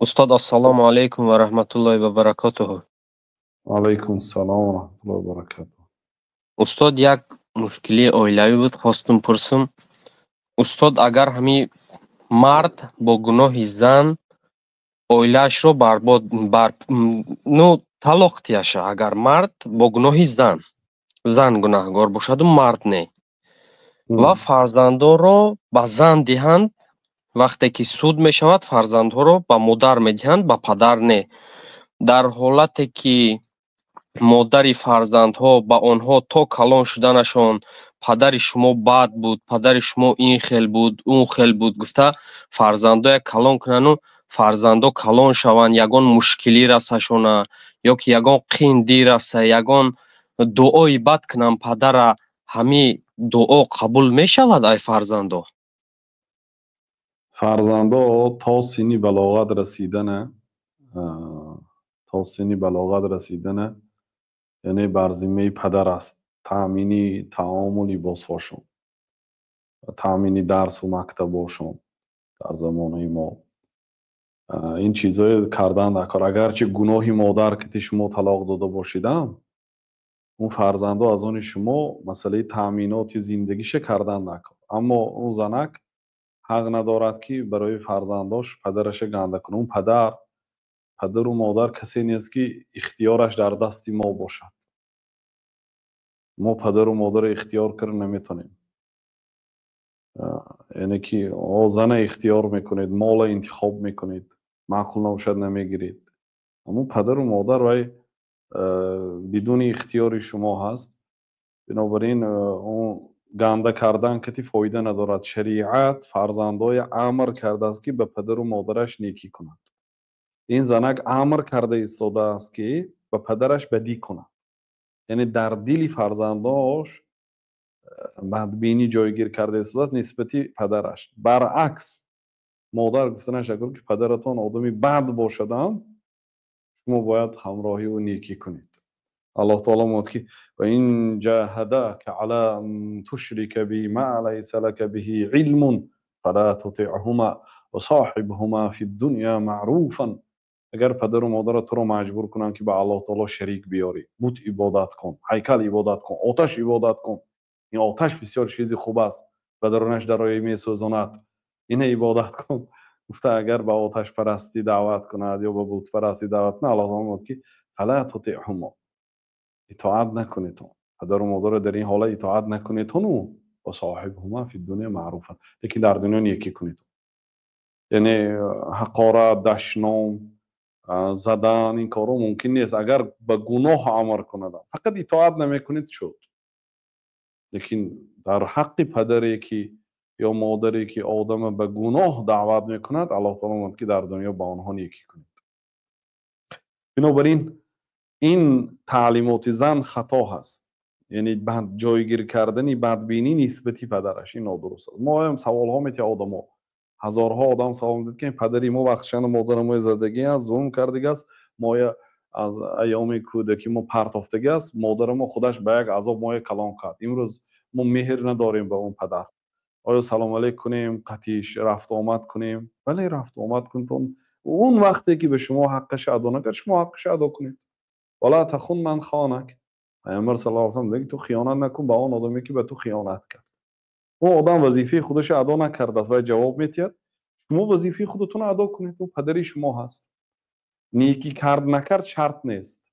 استاد السلام علیکم و رحمت الله و برکاته. علیکم السلام و رحمت الله و برکاته. استاد یک مشکلی oilaviy بود خواستم پرسم. استاد اگر همین مرد با گناه زن oilash رو برباد نو طلاق تیشه، اگر مرد با گناه زن گناهگار باشد و مرد نه و فرزندان رو به زن دهند، وقتی که سود می شود فرزندها رو به مادر می دهند، به پدر نه. در حالتی که مادری فرزندها با آنها تا کلان شدنشان پدر شما بد بود، پدر شما این خیل بود، اون خیل بود گفته فرزندا کلان کنن و فرزندا کلان شوند، یگان مشکلی رسشونه یا که یگان قیندی رسه، یگان دعای بد کنن پدر، همین دعا قبول می شود ای فرزندا؟ فرزندا تا سنی بلاغت رسیدن یعنی بر ذمه پدر است تأمینی تعام و لباسهاشون و تأمینی درس و مکتباشون. در زمانه ما این چیزای کردن نکار. اگرچه گناهی مادر که شما طلاق داده باشیدم، اون فرزندا از آن شما مسئله تأمینات زندگیش کردن نکار. اما اون زنک حق ندارد که برای فرزنداش پدرش گنده کنه. اون پدر و مادر کسی نیست که اختیارش در دست ما باشد. ما پدر و مادر اختیار کردن نمیتونیم. یعنی که زن اختیار میکنید، مال انتخاب میکنید، معقول نباشد نمیگیرید. اما پدر و مادر وای بدون اختیار شما هست. بنابراین اون گنده کردن کتی فایده ندارد. شریعت فرزندای امر کرده است که به پدر و مادرش نیکی کند. این زنک امر کرده ایستاده است که به پدرش بدی کند. یعنی در دل فرزنداش بدبینی جایگیر کرده ایستاده نسبتی پدرش. برعکس مادر گفتنش اگر که پدرتان آدمی بد باشدم، شما باید همراهی و نیکی کنید. الله تعالی میگه که و این جاهداک علی ان تشرک بی ما لیس لک به علم فلا تطعهما و صاحبهما فی الدنیا معروفا. اگر پدر و مادر تو رو مجبور کنن که به الله تعالی شریک بیاری، بت عبادت کن، هیکل عبادت کن، آتش عبادت کن، این آتش بسیار چیزی خوب است و درونش درای میسوزاند، این عبادت کن. گفته اگر به آتش پرستی دعوت کند یا به بت پرستی دعوت کنه، الله تعالی میگه که فلا تطعهما، اطاعت نکنید. پدر و مادر در این حاله اطاعت نکنید و صاحبهما فی الدنیا معروفا، لیکن در دنیا نیکی کنید. یعنی حقارت، دشنام، زدن، این کارو ممکن نیست. اگر به گناه امر کند فقط اطاعت نمیکنید شد. لیکن در حق پدری که یا مادری که آدم به گناه دعوت میکند، الله تعالی میگه که در دنیا با آنها نیکی کنید. بنابراین این تعلیمات زن خطا هست. یعنی بعد جایگیر کردنی بدبینی نسبتی پدرش، این نادرست است. ما هم سوال ها میتی آدما، هزارها آدم سوال میدید که پدری ما بخشن مادر ما زدگی است، ظلم کردگی است، ما از ایام کودکی ما پرتافتگی است، مادر ما خودش به یک عذاب ما کلام کرد. امروز ما مهر نداریم به اون پدر. آیا سلام علیک کنیم، قطیش رفت آمد کنیم؟ ولی رفت آمد کنید. اون وقتی که به شما حقش ادا نکرد، شما حقش ادا کنید. ولا تخون من خانک. پیامبر صلی الله علیه و آله میگه تو خیانت نکن به اون آدمی که به تو خیانت کرد. اون آدم وظیفه خودش ادا نکرده است و جواب میتید، شما وظیفه خودتون ادا کنید. اون پدری شما هست. نیکی کرد نکرد شرط نیست.